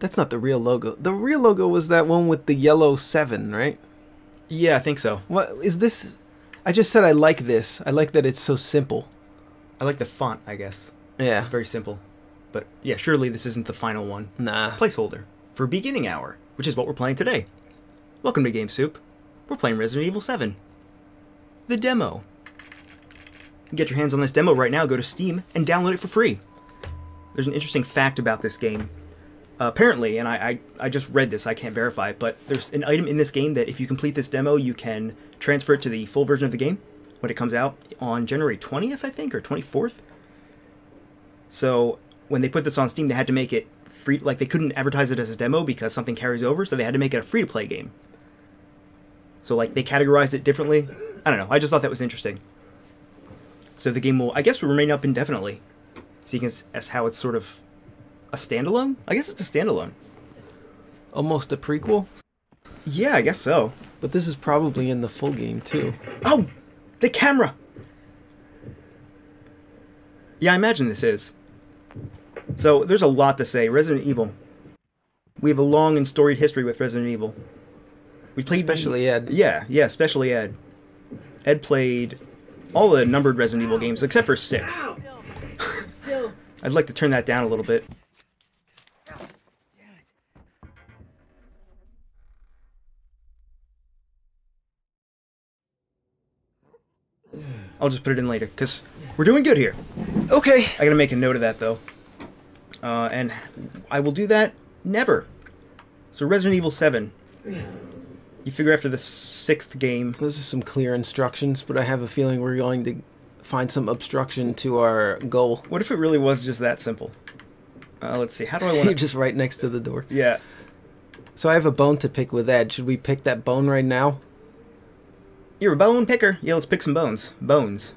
That's not the real logo. The real logo was that one with the yellow 7, right? Yeah, I think so. What is this? I just said I like this. I like that it's so simple. I like the font, I guess. Yeah. It's very simple. But yeah, surely this isn't the final one. Nah. Placeholder for beginning hour, which is what we're playing today. Welcome to Game Soup. We're playing Resident Evil 7. The demo. You can get your hands on this demo right now. Go to Steam and download it for free. There's an interesting fact about this game. Apparently, and I just read this, I can't verify it, but there's an item in this game that if you complete this demo, you can transfer it to the full version of the game when it comes out on January 20th, I think, or 24th. So when they put this on Steam, they had to make it free. Like, they couldn't advertise it as a demo because something carries over, so they had to make it a free-to-play game. So, like, they categorized it differently. I don't know. I just thought that was interesting. So the game will, I guess, will remain up indefinitely. So you can as how it's sort of a standalone? I guess it's a standalone. Almost a prequel? Yeah, I guess so. But this is probably in the full game, too. Oh! The camera! Yeah, I imagine this is. So, there's a lot to say. Resident Evil. We have a long and storied history with Resident Evil. We played... Especially Ed. Yeah, especially Ed. Ed played all the numbered Resident Evil games, except for 6. I'd like to turn that down a little bit. I'll just put it in later, because we're doing good here. Okay. I gotta make a note of that, though. And I will do that never. So Resident Evil 7. You figure after the 6th game... Those are some clear instructions, but I have a feeling we're going to find some obstruction to our goal. What if it really was just that simple? Let's see, how do I want to... You're just right next to the door. Yeah. So I have a bone to pick with Ed. Should we pick that bone right now? You're a bone picker. Yeah, let's pick some bones. Bones.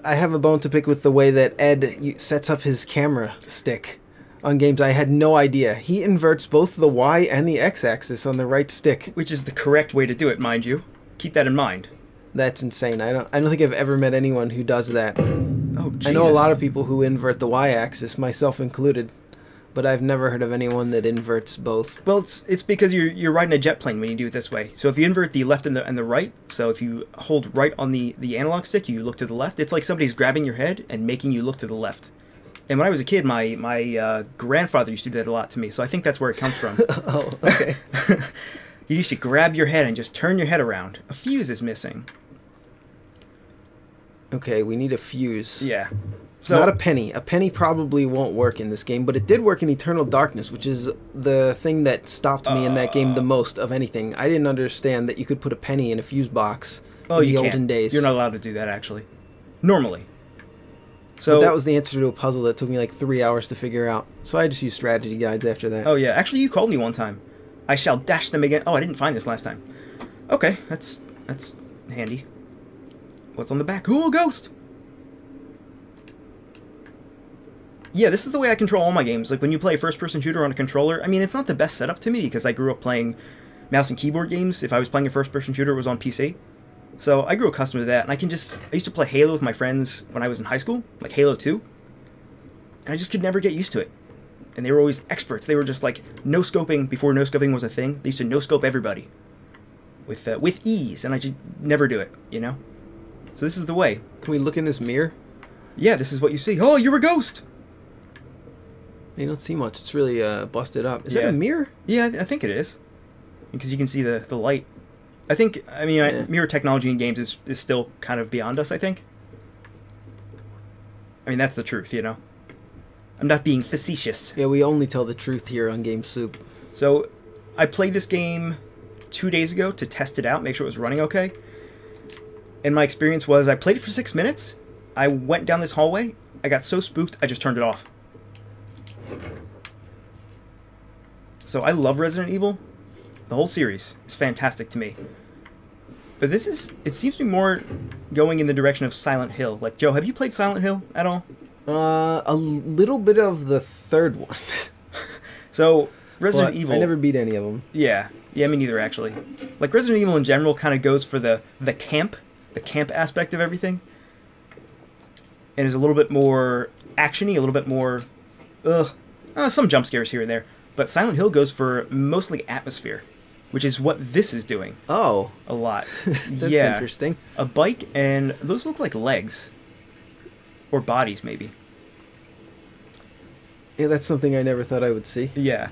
I have a bone to pick with the way that Ed sets up his camera stick on games. I had no idea. He inverts both the Y and the X axis on the right stick. Which is the correct way to do it, mind you. Keep that in mind. That's insane. I don't think I've ever met anyone who does that. Oh, Jesus. I know a lot of people who invert the Y axis, myself included. But I've never heard of anyone that inverts both. Well, it's because you're riding a jet plane when you do it this way. So if you invert the left and the right, so if you hold right on the analog stick, you look to the left. It's like somebody's grabbing your head and making you look to the left. And when I was a kid, my grandfather used to do that a lot to me, so I think that's where it comes from. Oh, okay. You used to grab your head and just turn your head around. A fuse is missing. Okay, we need a fuse. Yeah. So, not a penny. A penny probably won't work in this game, but it did work in Eternal Darkness, which is the thing that stopped me in that game the most of anything. I didn't understand that you could put a penny in a fuse box in the olden days. You're not allowed to do that, actually. Normally. So but that was the answer to a puzzle that took me like 3 hours to figure out. So I just used strategy guides after that. Oh, yeah. Actually, you called me one time. I shall dash them again. Oh, I didn't find this last time. Okay, that's handy. What's on the back? Ooh, a ghost! Yeah, this is the way I control all my games. Like, when you play a first-person shooter on a controller, I mean, it's not the best setup to me because I grew up playing mouse and keyboard games. If I was playing a first-person shooter, it was on PC. So I grew accustomed to that, and I used to play Halo with my friends when I was in high school, like Halo 2, and I just could never get used to it. And they were always experts. They were just like no-scoping before no-scoping was a thing. They used to no-scope everybody with ease, and I just never do it, you know? So this is the way. Can we look in this mirror? Yeah, this is what you see. Oh, you're a ghost! You don't see much. It's really busted up. Is that a mirror? Yeah, I think it is. Because you can see the light. I think, mirror technology in games is still kind of beyond us, I think. I mean, that's the truth, you know? I'm not being facetious. Yeah, we only tell the truth here on Game Soup. So, I played this game 2 days ago to test it out, make sure it was running okay. And my experience was, I played it for 6 minutes, I went down this hallway, I got so spooked, I just turned it off. So I love Resident Evil. The whole series is fantastic to me. But this it seems to be more going in the direction of Silent Hill. Like, Joe, have you played Silent Hill at all? A little bit of the third one. So, Resident Evil... I never beat any of them. Yeah, me neither, actually. Like, Resident Evil in general kind of goes for the camp aspect of everything. And is a little bit more action-y, a little bit more... some jump scares here and there. But Silent Hill goes for mostly atmosphere, which is what this is doing Oh, a lot. that's Yeah. interesting. A bike, and those look like legs. Or bodies, maybe. Yeah, that's something I never thought I would see. Yeah.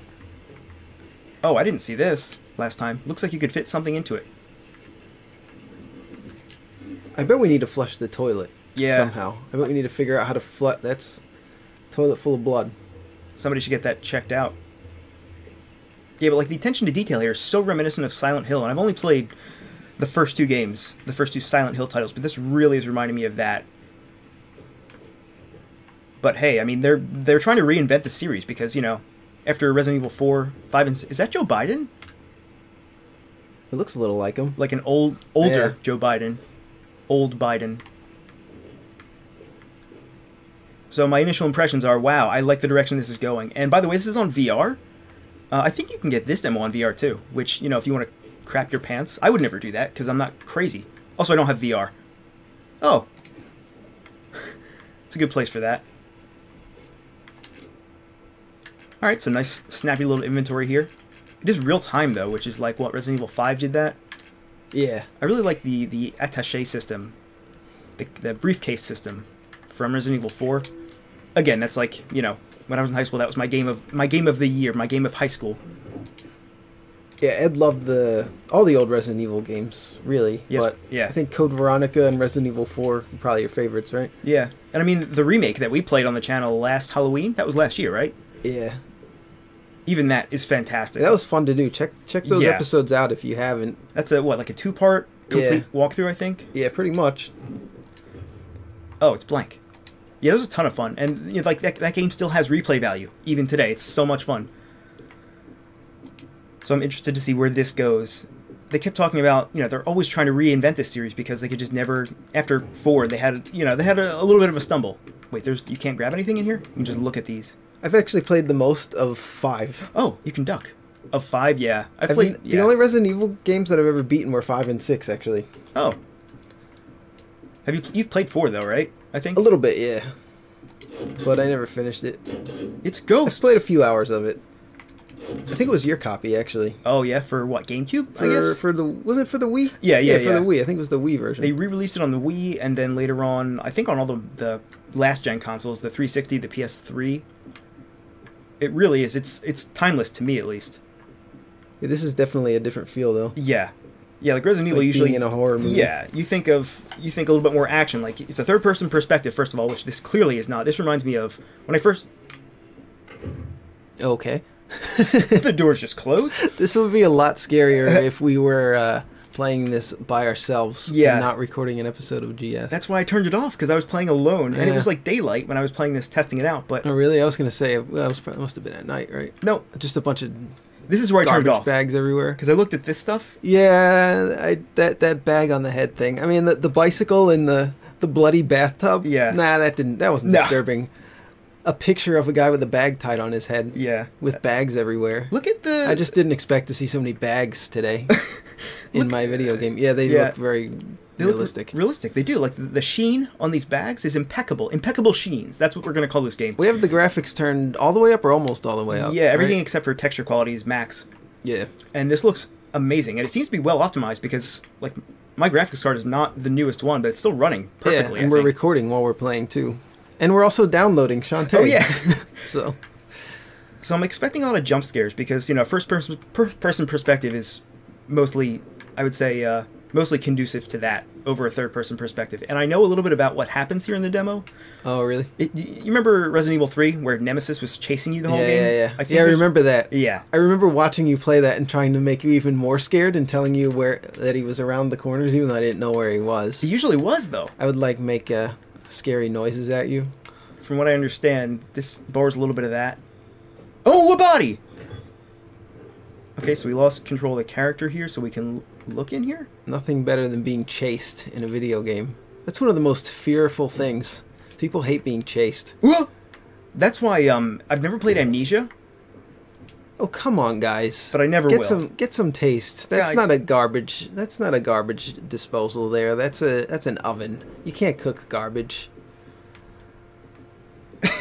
Oh, I didn't see this last time. Looks like you could fit something into it. I bet we need to flush the toilet. Yeah. Somehow. I bet we need to figure out how to flush. That's toilet full of blood. Somebody should get that checked out. Yeah, but like the attention to detail here is so reminiscent of Silent Hill, and I've only played the first two games, the first two Silent Hill titles, but this really is reminding me of that. But hey, I mean, they're trying to reinvent the series because, you know, after Resident Evil 4, 5, and 6, is that Joe Biden? It looks a little like him. Like an older Yeah. Joe Biden. Old Biden. So my initial impressions are, wow, I like the direction this is going. And by the way, this is on VR. I think you can get this demo on VR too, which, you know, if you want to crap your pants, I would never do that because I'm not crazy. Also, I don't have VR. Oh. It's a good place for that. Alright, so nice snappy little inventory here. It is real time though, which is like what Resident Evil 5 did that. Yeah. I really like the attaché system, the briefcase system from Resident Evil 4. Again, that's like, you know, when I was in high school, that was my game of the year, my game of high school. Yeah, Ed loved all the old Resident Evil games, really. Yes, But yeah. I think Code Veronica and Resident Evil 4 are probably your favorites, right? Yeah, and I mean the remake that we played on the channel last Halloween, that was last year, right? Yeah. Even that is fantastic. That was fun to do. Check those Yeah. episodes out if you haven't. That's a what, like a 2-part complete walkthrough, I think. Yeah, pretty much. Oh, it's blank. Yeah, it was a ton of fun, and you know, like that game still has replay value even today. It's so much fun. So I'm interested to see where this goes. They kept talking about, you know, they're always trying to reinvent this series because they could just never. After 4, they had a little bit of a stumble. Wait, you can't grab anything in here? You can just look at these. I've actually played the most of 5. Oh, you can duck. Of 5, yeah. I I've played. been- The only Resident Evil games that I've ever beaten were 5 and 6, actually. Oh. You've played 4 though, right? I think. A little bit, yeah. But I never finished it. It's I Ghost. played a few hours of it. I think it was your copy, actually. Oh yeah, for what, GameCube? I guess. Was it for the Wii? Yeah, for the Wii. I think it was the Wii version. They re-released it on the Wii, and then later on, I think on all the last gen consoles, the 360, the PS3. It really is. It's timeless to me, at least. Yeah, this is definitely a different feel, though. Yeah, yeah. Like Resident It's Evil like usually being in a horror movie. Yeah, you think a little bit more action. Like it's a third-person perspective, first of all, which this clearly is not. This reminds me of when I first. Okay. The doors just closed. This would be a lot scarier if we were playing this by ourselves Yeah. and not recording an episode of GS. That's why I turned it off, because I was playing alone, and it Yeah. was like daylight when I was playing this, testing it out. But Oh, really? I was going to say, well, it must have been at night, right? no, Just a bunch of this is where I turned it garbage off, bags everywhere. because I looked at this stuff. Yeah, that bag on the head thing. I mean, the bicycle in the bloody bathtub. Yeah. Nah, that wasn't No. disturbing. A picture of a guy with a bag tied on his head. Yeah, With bags everywhere. look at the. I just didn't expect to see so many bags today in Look- my video game. Yeah, they Yeah. look very They look realistic. realistic. They do. Like the sheen on these bags is impeccable. Impeccable sheens. That's what we're gonna call this game. We have the graphics turned all the way up or almost all the way up. Yeah, everything right? except for texture quality is max. Yeah. And this looks amazing, and it seems to be well optimized because, like, my graphics card is not the newest one, but it's still running perfectly. Yeah, and I we're think. recording while we're playing too. And we're also downloading Shantae. Oh yeah. So, So I'm expecting a lot of jump scares because, you know, first person perspective is mostly, I would say, mostly conducive to that over a third person perspective. And I know a little bit about what happens here in the demo. oh really? You remember Resident Evil 3 where Nemesis was chasing you the whole Yeah, game? yeah. I think Yeah, I there's- remember that. Yeah. I remember watching you play that and trying to make you even more scared and telling you that he was around the corners, even though I didn't know where he was. He usually was, though. I would like make scary noises at you. From what I understand, this borrows a little bit of that. Oh, a body! Okay, so we lost control of the character here, so we can look in here? Nothing better than being chased in a video game. That's one of the most fearful things. People hate being chased. Whoa! That's why I've never played Amnesia, Oh come on, guys! but I never get will. get some taste. That's Yeah, not a garbage. That's not a garbage disposal. There. That's an oven. You can't cook garbage.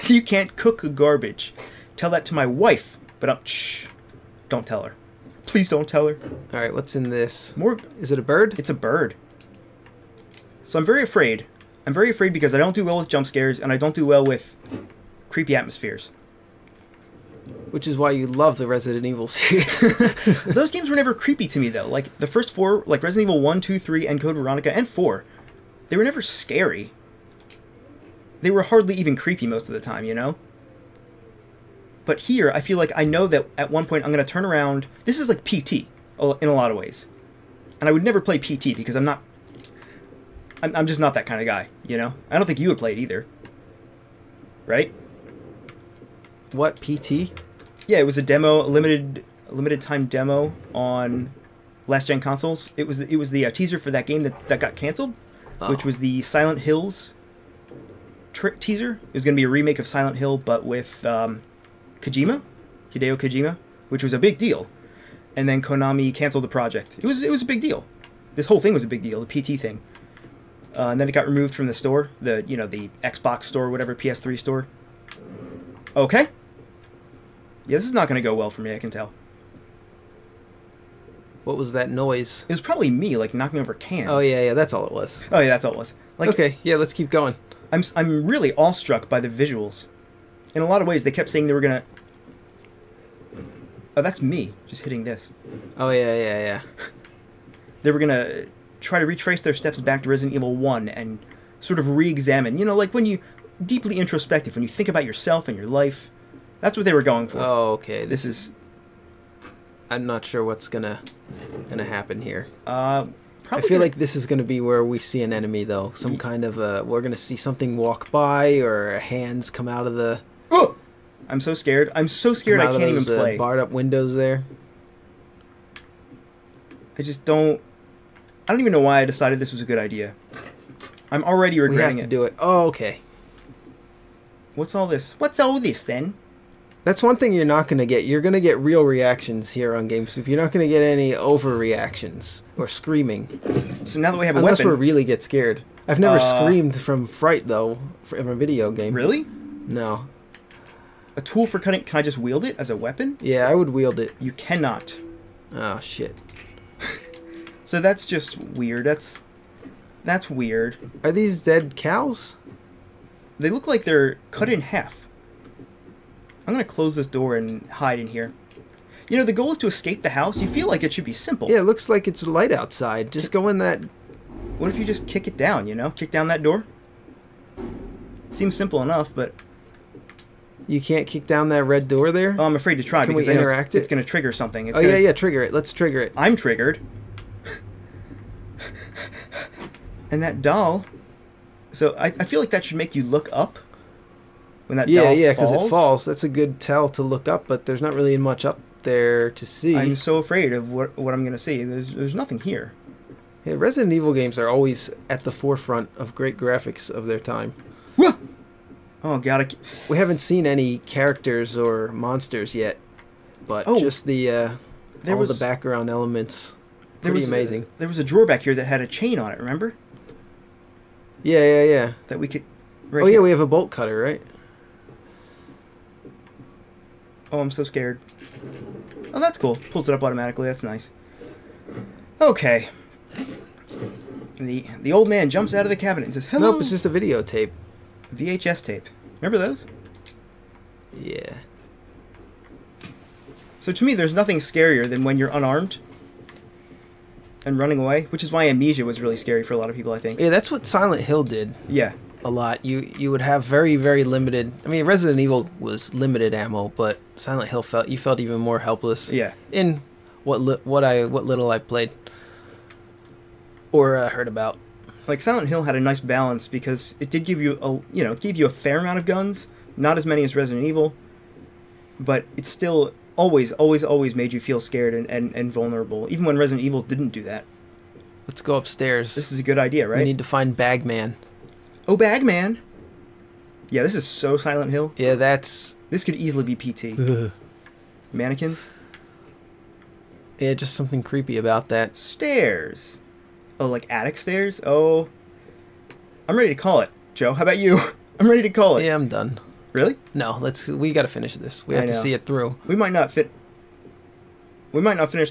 You can't cook garbage. Tell that to my wife. But shh, don't tell her. Please don't tell her. All right, what's in this? More. Is it a bird? It's a bird. So I'm very afraid. I'm very afraid because I don't do well with jump scares, and I don't do well with creepy atmospheres. Which is why you love the Resident Evil series. Those games were never creepy to me, though. Like, the first 4, like Resident Evil 1, 2, 3, and Code Veronica, and 4, they were never scary. They were hardly even creepy most of the time, you know? But here, I feel like I know that at one point I'm going to turn around. This is like PT in a lot of ways. And I would never play PT because I'm just not that kind of guy, you know? I don't think you would play it either. Right? What, PT? Yeah, it was a demo, a limited time demo on last gen consoles. It was the teaser for that game that got canceled, which was the Silent Hills teaser. It was going to be a remake of Silent Hill, but with Hideo Kojima, which was a big deal. And then Konami canceled the project. It was a big deal. This whole thing was a big deal, the PT thing. And then it got removed from the store, the Xbox store, or whatever, PS3 store. Okay. Yeah, this is not going to go well for me, I can tell. What was that noise? It was probably me, like, knocking over cans. Oh, yeah, that's all it was. Oh, yeah, that's all it was. Like, okay, yeah, let's keep going. I'm really awestruck by the visuals. In a lot of ways, they kept saying they were going to... Oh, that's me, just hitting this. Oh, yeah. They were going to try to retrace their steps back to Resident Evil 1 and sort of re-examine. You know, like when you... Deeply introspective, when you think about yourself and your life. That's what they were going for. Oh, okay. This is... I'm not sure what's gonna happen here. Probably I feel like this is gonna be where we see an enemy, though. Some kind of we're gonna see something walk by, or hands come out of the... Oh! I'm so scared. I'm so scared I can't even play. Barred up windows there. I just don't... I don't even know why I decided this was a good idea. I'm already regretting We have to do it. Oh, okay. What's all this? What's all this, then? That's one thing you're not going to get. You're going to get real reactions here on GameSoup. You're not going to get any overreactions or screaming. So now that we have a Unless weapon... we really get scared. I've never screamed from fright, though, from a video game. Really? No. A tool for cutting... Can I just wield it as a weapon? Yeah, I would wield it. You cannot. Oh, shit. So that's just weird. That's weird. Are these dead cows? They look like they're cut in half. I'm going to close this door and hide in here. You know, the goal is to escape the house. You feel like it should be simple. Yeah, it looks like it's light outside. Just go in that... What if you just kick it down, you know? Kick down that door? Seems simple enough, but... You can't kick down that red door there? Oh, I'm afraid to try Can because we I know interact it's going to trigger something. It's yeah, trigger it. Let's trigger it. I'm triggered. And that doll... So I feel like that should make you look up when that doll falls. Yeah, because it falls. That's a good tell to look up, but there's not really much up there to see. I'm so afraid of what I'm going to see. There's nothing here. Yeah, Resident Evil games are always at the forefront of great graphics of their time. Whoa! Oh, God. We haven't seen any characters or monsters yet, but just the the background elements. Pretty amazing. There was a drawer back here that had a chain on it, remember? Yeah. That we could... Right here. We have a bolt cutter, right? Oh, I'm so scared. Oh, that's cool. Pulls it up automatically. That's nice. Okay. The old man jumps out of the cabinet and says, "Hello." Nope, it's just a videotape. VHS tape. Remember those? Yeah. So to me, there's nothing scarier than when you're unarmed and running away, which is why Amnesia was really scary for a lot of people, I think. Yeah, that's what Silent Hill did. Yeah. A lot. You would have very, very limited... I mean, Resident Evil was limited ammo, but Silent Hill felt even more helpless. Yeah. In what little I played or heard about. Like Silent Hill had a nice balance because it did give you gave you a fair amount of guns, not as many as Resident Evil, but it still always made you feel scared and vulnerable, even when Resident Evil didn't do that. Let's go upstairs. This is a good idea, right? We need to find Bagman. Oh, Bagman! Yeah, this is so Silent Hill. Yeah, this could easily be PT. Mannequins? Yeah, just something creepy about that. Stairs. Oh, like attic stairs? Oh. I'm ready to call it. Joe, how about you? I'm ready to call it. Yeah, I'm done. Really? No, we got to finish this. We have to know. see it through. We might not finish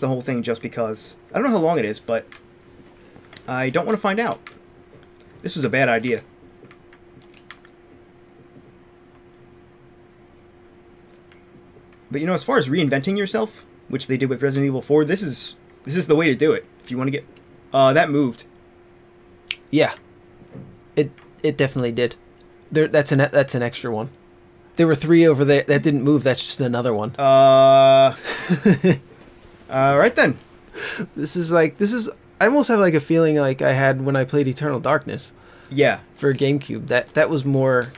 the whole thing just because I don't know how long it is, but I don't want to find out. This was a bad idea. But you know, as far as reinventing yourself, which they did with Resident Evil 4, this is the way to do it. If you want to get that moved. Yeah. It definitely did. That's an extra one. There were 3 over there that didn't move. That's just another one. All right then. This is I almost have like a feeling like I had when I played Eternal Darkness Yeah. for GameCube. That was more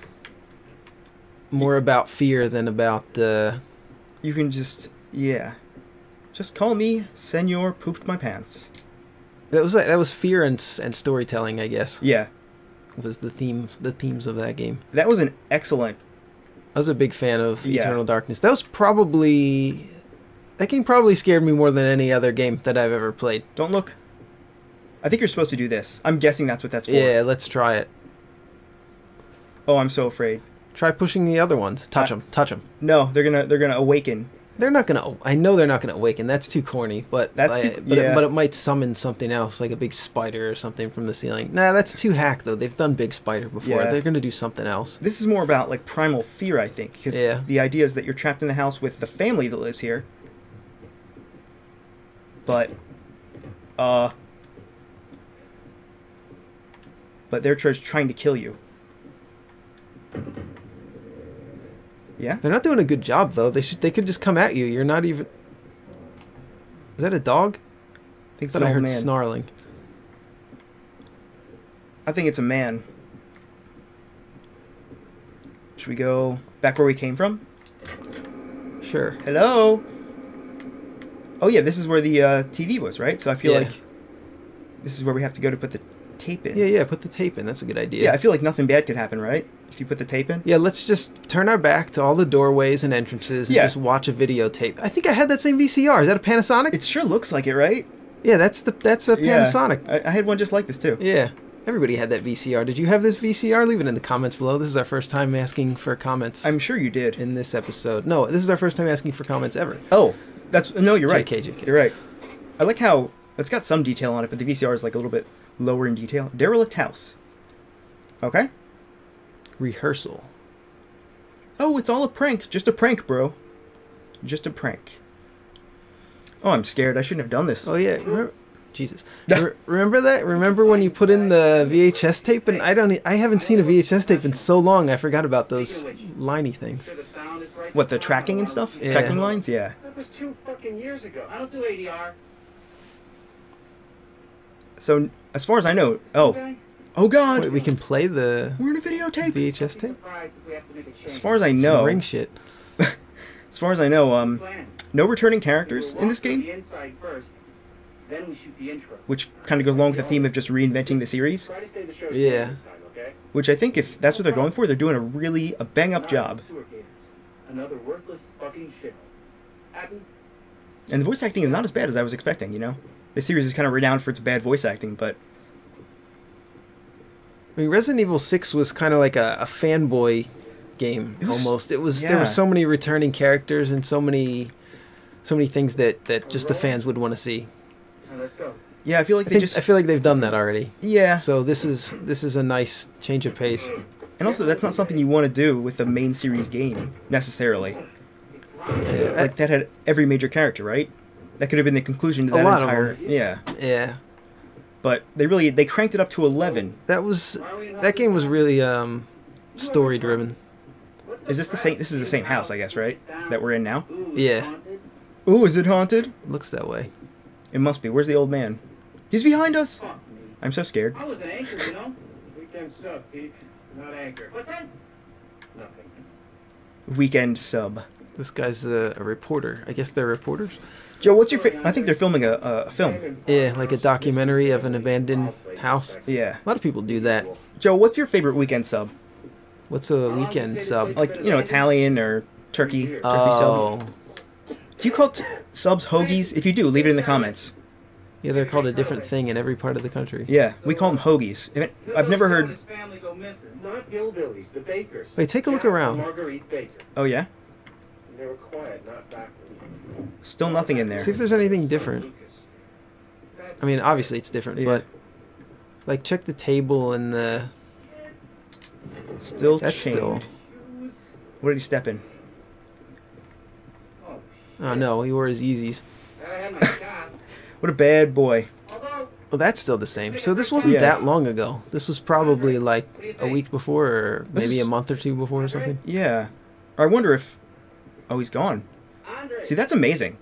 about fear than about You can just call me Senor Pooped My Pants. that was fear and storytelling, I guess. Yeah. Was the themes of that game. That was an excellent. I was a big fan of Yeah. Eternal Darkness. That game probably scared me more than any other game that I've ever played. Don't look. I think you're supposed to do this. I'm guessing that's what that's for. Yeah, let's try it. Oh, I'm so afraid. Try pushing the other ones. Touch them. No, they're gonna awaken. They're not gonna. I know they're not gonna awaken. That's too corny. But yeah. But it might summon something else, like a big spider or something from the ceiling. Nah, that's too hack though. They've done big spider before. Yeah. They're gonna do something else. This is more about like primal fear, I think, because Yeah. the idea is that you're trapped in the house with the family that lives here. But they're trying to kill you. Yeah? They're not doing a good job though. They could just come at you. You're not even. Is that a dog? I think it's I an thought I old heard man. snarling. I think it's a man. Should we go back where we came from? Sure. Hello? Oh yeah, this is where the TV was, right? So I feel Yeah. like this is where we have to go to put the tape in. Yeah. Put the tape in. That's a good idea. Yeah, I feel like nothing bad could happen, right? If you put the tape in? Yeah, let's just turn our back to all the doorways and entrances and Yeah. just watch a videotape. I think I had that same VCR. Is that a Panasonic? It sure looks like it, right? Yeah, that's a Panasonic. Yeah. I had one just like this too. Yeah. Everybody had that VCR. Did you have this VCR? Leave it in the comments below. This is our first time asking for comments I'm sure you did. in this episode. No, this is our first time asking for comments ever. Oh, no, you're right. JK. You're right. I like how it's got some detail on it, but the VCR is like a little bit lower in detail. Derelict house. Okay. Rehearsal. Oh, it's all a prank. Just a prank, bro. Just a prank. Oh, I'm scared. I shouldn't have done this. Oh yeah, Jesus. Remember that? Remember when you put in the VHS tape? And I haven't seen a VHS tape in so long. I forgot about those liney things. What, the tracking and stuff? Yeah. Tracking lines? Yeah. That was 2 fucking years ago. I don't do ADR. So, as far as I know... Oh. Okay? Oh, God! Wait, we can play the We're in a videotape! VHS tape? Surprised if we have to make a change. As far as I Some know... ring shit. As far as I know, Plan. no returning characters We'll in this walk through game, the inside first, then we shoot the intro. which kind of goes along with the theme of just reinventing the series, Try to stay the show's Yeah. this time, okay? which I think if that's what they're going for, they're doing a bang-up job. Sewer gators. Another worthless fucking shit. Happy? And the voice acting is not as bad as I was expecting, you know? This series is kind of renowned for its bad voice acting, but... I mean, Resident Evil 6 was kind of like a fanboy game almost. There yeah. were so many returning characters and so many things that just the fans would want to see. So let's go. Yeah, I feel like I feel like they've done that already. Yeah, So this is a nice change of pace. and also that's not something you want to do with the main series game, necessarily. Like, that had every major character, right? That could have been the conclusion to A that lot of entire... them. Yeah. Yeah. But they cranked it up to 11. That game was really story driven. Is this the same... This is the same house, I guess, right? That we're in now? Ooh, Yeah. haunted? Ooh, is it haunted? Looks that way. It must be. Where's the old man? He's behind us! Fuck me. I'm so scared. I was an anchor, you know? Weekend sub, Pete. Not anchor. What's that? Nothing. Weekend sub. This guy's a reporter. I guess they're reporters. Joe, what's your I think they're filming a film. Yeah, like a documentary of an abandoned house. Yeah. A lot of people do that. Joe, what's your favorite weekend sub? What's a weekend sub? Like, you know, Italian or turkey sub? Oh, Do you call subs hoagies? If you do, leave it in the comments. Yeah, they're called a different thing in every part of the country. Yeah, we call them hoagies. I've never heard. His family go missing. Not hillbillies, the Bakers. Wait, take a look Jack and around. Marguerite Baker. Oh yeah, They were quiet, not backward. still nothing in there. See if there's anything different. I mean, obviously it's different, Yeah. but like check the table and the. Still That's chained. still. What did he step in? Oh no, he wore his Yeezys. I had my shot. What a bad boy. Although, Well, that's still the same. So this wasn't Yeah. that long ago. This was probably like a week before, or This maybe is- a month or two before, or something. Yeah. Or I wonder if. Oh, he's gone. Andre. See, that's amazing.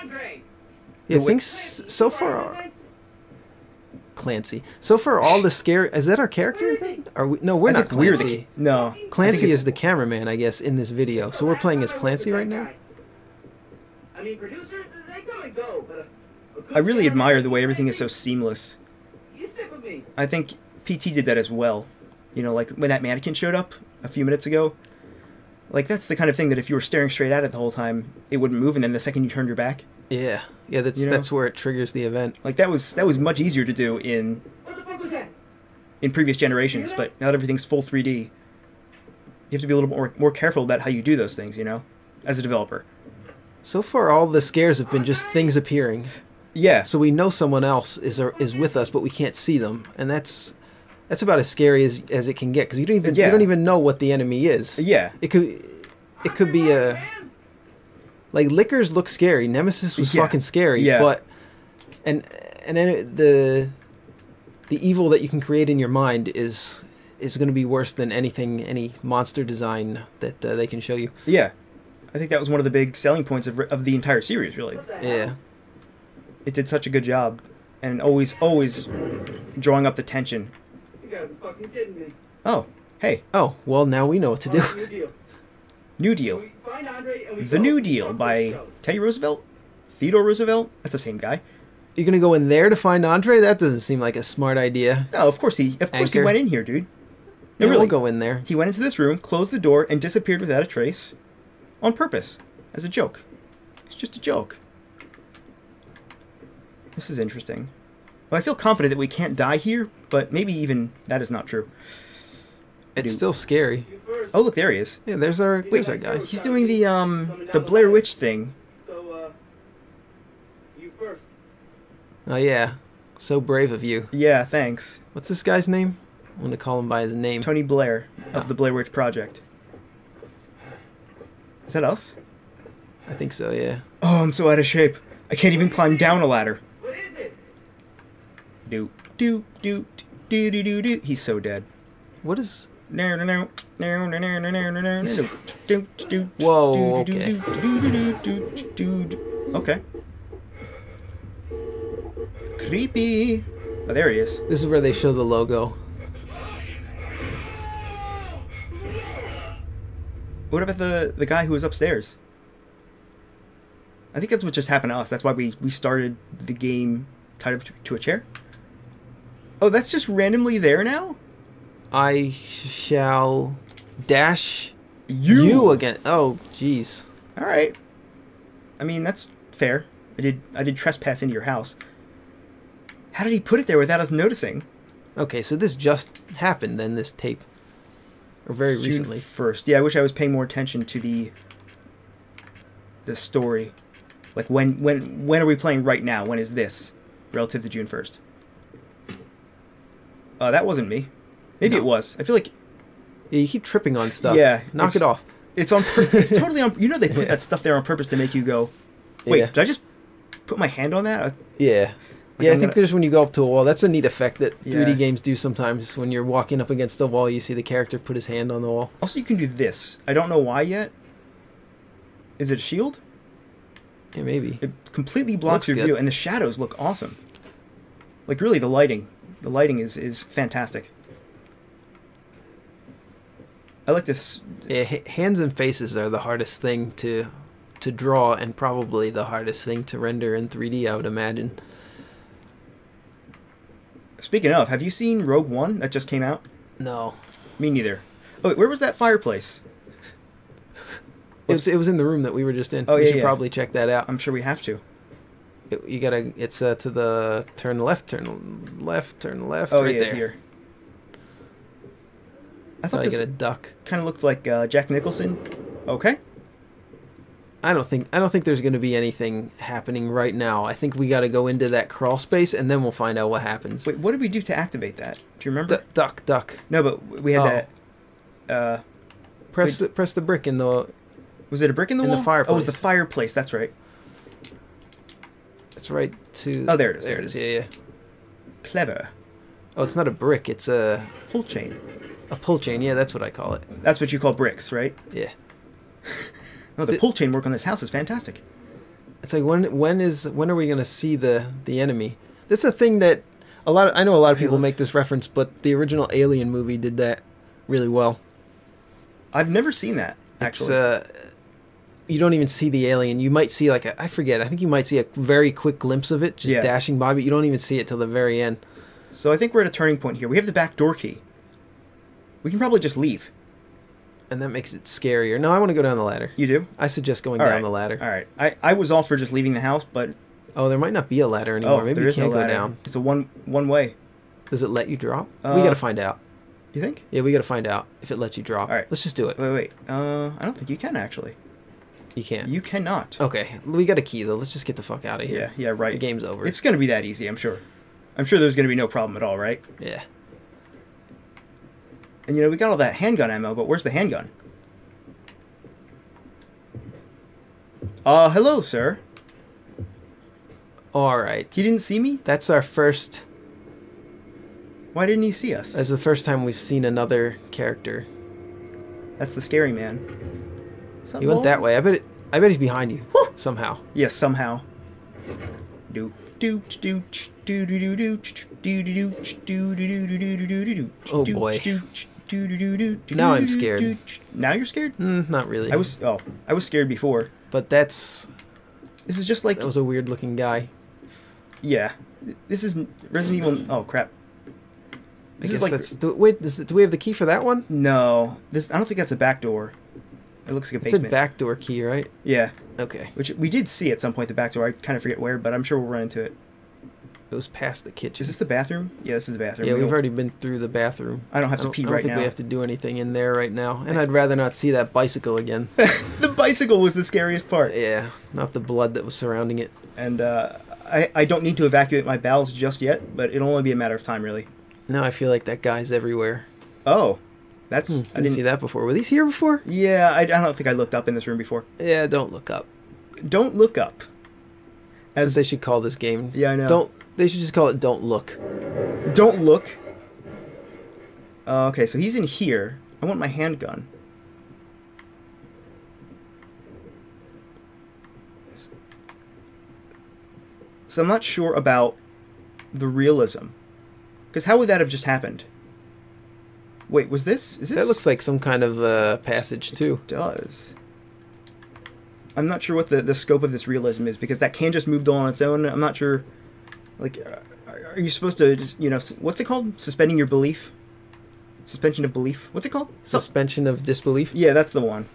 Andre. Yeah, The things so far. Clancy. So far, all the scare. Is that our character? Then? Are we? No, we're I not think we're Clancy. No. I think Clancy it's- is the cameraman, I guess, in this video. So we're playing as Clancy right now. I mean, producers, they come and go, but a good I really cameraman- admire the way everything is so seamless. You stick with me. I think PT did that as well. You know, like when that mannequin showed up a few minutes ago. Like that's the kind of thing that if you were staring straight at it the whole time, it wouldn't move, and then the second you turned your back, Yeah, yeah. That's You know? that's where it triggers the event. like that was much easier to do in What the fuck was that? previous generations. But now that everything's full 3D, you have to be a little more careful about how you do those things. You know, as a developer. So far, all the scares have been just things appearing. Yeah. So we know someone else is with us, but we can't see them, and that's about as scary as it can get because you Yeah. don't even know what the enemy is. Yeah. It could be a like Lickers look scary. Nemesis was Yeah. fucking scary. Yeah. But and then the evil that you can create in your mind is going to be worse than any monster design that they can show you. Yeah. I think that was one of the big selling points of the entire series. Really, What the hell? Yeah. it did such a good job, and always drawing up the tension. You gotta be fucking kidding me. Oh, hey, Oh well, now we know what to do. New deal. New Deal. We find Andre and we The go. New Deal Fuck by this show. Teddy Roosevelt? Theodore Roosevelt? That's the same guy. You're gonna go in there to find Andre? That doesn't seem like a smart idea. No, of course he Anchor. went in here, dude. No, Yeah, really. we'll go in there. He went into this room, closed the door, and disappeared without a trace, on purpose, as a joke. It's just a joke. This is interesting. Well, I feel confident that we can't die here, but maybe even that is not true. It's Dude. still scary. You first. Oh, look, there he is. Yeah, there's our guy. He's doing the Blair Witch thing. So, you first. Oh yeah, so brave of you. Yeah, thanks. What's this guy's name? I'm gonna call him by his name. Tony Blair of the Blair Witch Project. Is that us? I think so. Yeah. Oh, I'm so out of shape. I can't even climb down a ladder. What is it? Do do do do do do do. He's so dead. What is? No no no no no no no no no no. Do do. Whoa, okay. Okay. Creepy. Oh, there he is. This is where they show the logo. What about the guy who was upstairs? I think that's what just happened to us. That's why we started the game tied up to a chair. Oh, that's just randomly there now? I shall dash you again. Oh, jeez. All right. I mean, that's fair. I did trespass into your house. How did he put it there without us noticing? Okay, so this just happened then. This tape, or very June recently. 1st. Yeah, I wish I was paying more attention to the story. Like when are we playing right now? When is this relative to June 1st? That wasn't me. Maybe No. it was. I feel like Yeah, you keep tripping on stuff. Yeah, knock it's- it off. it's on. It's totally on. You know they put that stuff there on purpose to make you go. Wait, Yeah. did I just put my hand on that? Yeah. Like, Yeah, I I'm think gonna- just when you go up to a wall, that's a neat effect that 3D Yeah. games do sometimes. When you're walking up against a wall, you see the character put his hand on the wall. Also, you can do this. I don't know why yet. Is it a shield? Yeah, maybe. It completely blocks Looks your good. view, and the shadows look awesome. Like really, the lighting is fantastic. I like this. Yeah, hands and faces are the hardest thing to draw, and probably the hardest thing to render in 3D, I would imagine. Speaking of, have you seen Rogue One that just came out? No. Me neither. Oh, wait, where was that fireplace? It was in the room that we were just in. Oh, we yeah, should yeah. probably check that out. I'm sure we have to. You gotta. It's to the turn left, turn left, Oh, right yeah, there. here. I thought I this gotta duck. kind of looked like Jack Nicholson. Okay. I don't think there's gonna be anything happening right now. I think we gotta go into that crawl space and then we'll find out what happens. Wait, what did we do to activate that? Do you remember? Duck. No, but we had that. Press the brick in the. Was it a brick in the In the wall? fireplace. Oh, it was the fireplace. That's right. It's right to. Oh, there it is. There it is. Yeah. Clever. Oh, it's not a brick. It's a Pull chain. pull chain. Yeah, that's what I call it. That's what you call bricks, right? Yeah. No, the pull chain work on this house is fantastic. It's like when are we gonna see the enemy? That's a thing that I know a lot of Hey, people look. make this reference, but the original Alien movie did that really well. I've never seen that, actually. It's you don't even see the alien. You might see like I forget. I think you might see a very quick glimpse of it just Yeah. dashing by, but you don't even see it till the very end. So I think we're at a turning point here. We have the back door key. We can probably just leave. And that makes it scarier. No, I want to go down the ladder. You do? I suggest going All down right. the ladder. All right. I was all for just leaving the house, but Oh, there might not be a ladder anymore. Maybe there you is no can't go ladder. down. It's a one way. Does it let you drop? We Uh, gotta find out. You think? Yeah, we gotta find out if it lets you drop. All right. Let's just do it. Wait. I don't think you can actually. You can't. You cannot. Okay, we got a key though. Let's just get the fuck out of here. Yeah, right. The game's over. It's gonna be that easy, I'm sure. I'm sure there's gonna be no problem at all, right? Yeah. And we got all that handgun ammo, but where's the handgun? Hello, sir. All right. He didn't see me? That's our first. Why didn't he see us? That's the first time we've seen another character. That's the scary man. He went that way. I bet he's behind you somehow. Yes, somehow. Oh, boy. Now I'm scared. Now you're scared? Not really. I was scared before. But this This is just like was a weird looking guy. yeah. This is Resident Evil. Oh crap. I This guess is like that's. Do we have the key for that one? no. I don't think that's a back door. It looks like a It's a basement. backdoor key, right? Yeah, Okay. which we did see at some point. The back door. I kind of forget where, but I'm sure we'll run into it. It was past the kitchen. Is this the bathroom? Yeah, this is the bathroom. Yeah, We we've don't- already been through the bathroom. I don't have to pee I don't right think now. we have to do anything in there right now. And I'd rather not see that bicycle again. The bicycle was the scariest part. Yeah, not the blood that was surrounding it. And I don't need to evacuate my bowels just yet, but it'll only be a matter of time, really. Now I feel like that guy's everywhere. Oh, that's I didn't see that before. Were these here before? Yeah, I don't think I looked up in this room before. Yeah, don't look up. Don't look up. That's what they should call this game. Yeah, I know. They should just call it Don't Look. Don't look. Okay, so he's in here. I want my handgun. So I'm not sure about the realism. Because how would that have just happened? Wait, was this? Is this? That looks like some kind of passage too. Does. I'm not sure what the scope of this realism is, because that can just move on its own. I'm not sure. Like, are you supposed to just, what's it called? Suspending your belief? Suspension of belief? What's it called? Suspension of disbelief. Yeah, that's the one.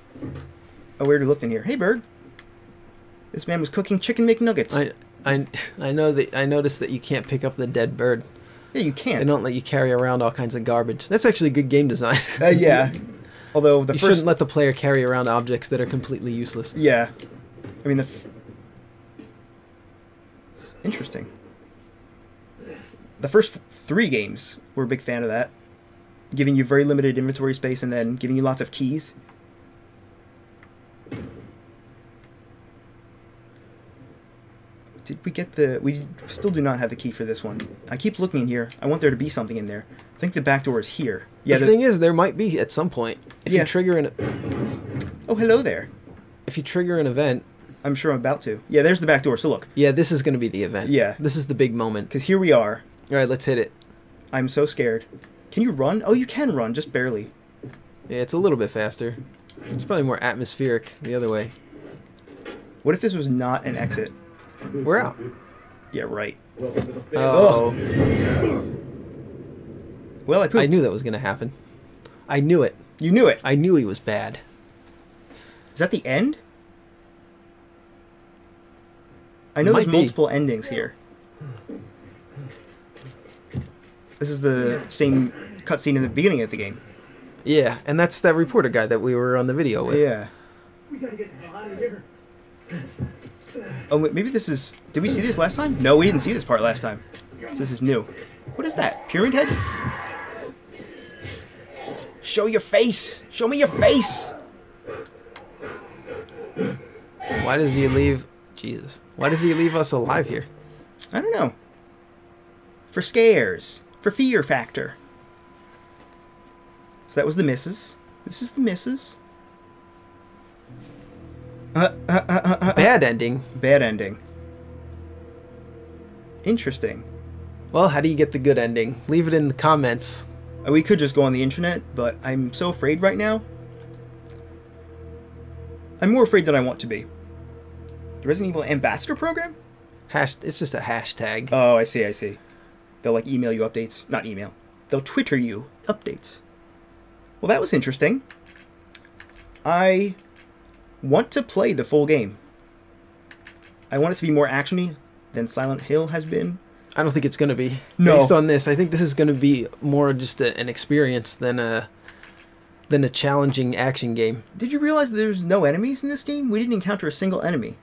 Oh, we already looked in here. Hey, bird. This man was cooking chicken McNuggets. I know that I noticed that you can't pick up the dead bird. Yeah, you They can't. don't let you carry around all kinds of garbage. That's actually good game design. Yeah. Although the You first... shouldn't let the player carry around objects that are completely useless. Yeah. I mean, interesting. The first 3 games were a big fan of that. Giving you very limited inventory space and then giving you lots of keys. Did we get the... We still do not have the key for this one. I keep looking in here. I want there to be something in there. I think the back door is here. Yeah, The thing is, there might be at some point. If Yeah. you trigger Oh, hello there. if you trigger an event, I'm sure I'm about to. Yeah, there's the back door. So look. yeah, this is going to be the event. Yeah. This is the big moment. Because here we are. All right, let's hit it. I'm so scared. Can you run? Oh, you can run, just barely. Yeah, it's a little bit faster. It's probably more atmospheric the other way. What if this was not an exit? We're out. Yeah, right. Welcome to the family. Oh, Well, I pooped. I knew that was going to happen. I knew it. You knew it. I knew he was bad. Is that the end? I know Might there's be. multiple endings here. This is the same cutscene in the beginning of the game. Yeah, and that's that reporter guy that we were on the video with. Yeah. We gotta get the hell out of here. Oh, wait, maybe this is... Did we see this last time? No, we didn't see this part last time. So this is new. What is that? Pyramid Head? Show your face! Show me your face! Why does he leave? Jesus. Why does he leave us alive here? I don't know. For scares. For fear factor. So that was the missus. This is the missus. Bad ending. Bad ending. Interesting. Well, how do you get the good ending? Leave it in the comments. We could just go on the internet, but I'm so afraid right now. I'm more afraid than I want to be. The Resident Evil Ambassador Program? It's just a hashtag. Oh, I see, I see. They'll, like, email you updates. Not email. They'll Twitter you updates. Well, that was interesting. I want to play the full game. I want it to be more actiony than Silent Hill has been. I don't think it's going to be. No. Based on this, I think this is going to be more just an experience than a challenging action game. Did you realize there's no enemies in this game? We didn't encounter a single enemy.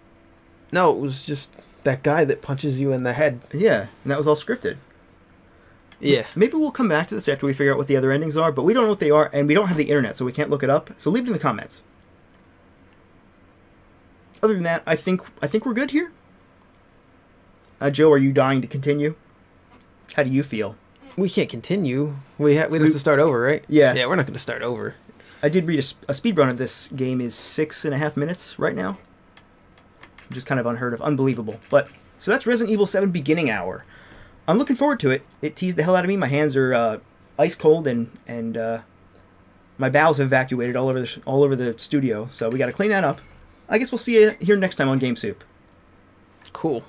No, it was just that guy that punches you in the head. Yeah, and that was all scripted. Yeah. Maybe we'll come back to this after we figure out what the other endings are, but we don't know what they are, and we don't have the internet, so we can't look it up. So leave it in the comments. Other than that, I think we're good here. Joe, are you dying to continue? How do you feel? We can't continue. We'd have to start over, right? Yeah. Yeah, we're not going to start over. I did read a speedrun of this game is 6.5 minutes right now. Which is kind of unheard of. Unbelievable. But, so that's Resident Evil 7 Beginning Hour. I'm looking forward to it. It teased the hell out of me. My hands are ice cold and my bowels have evacuated all over the studio. So we got to clean that up. I guess we'll see you here next time on Game Soup. Cool.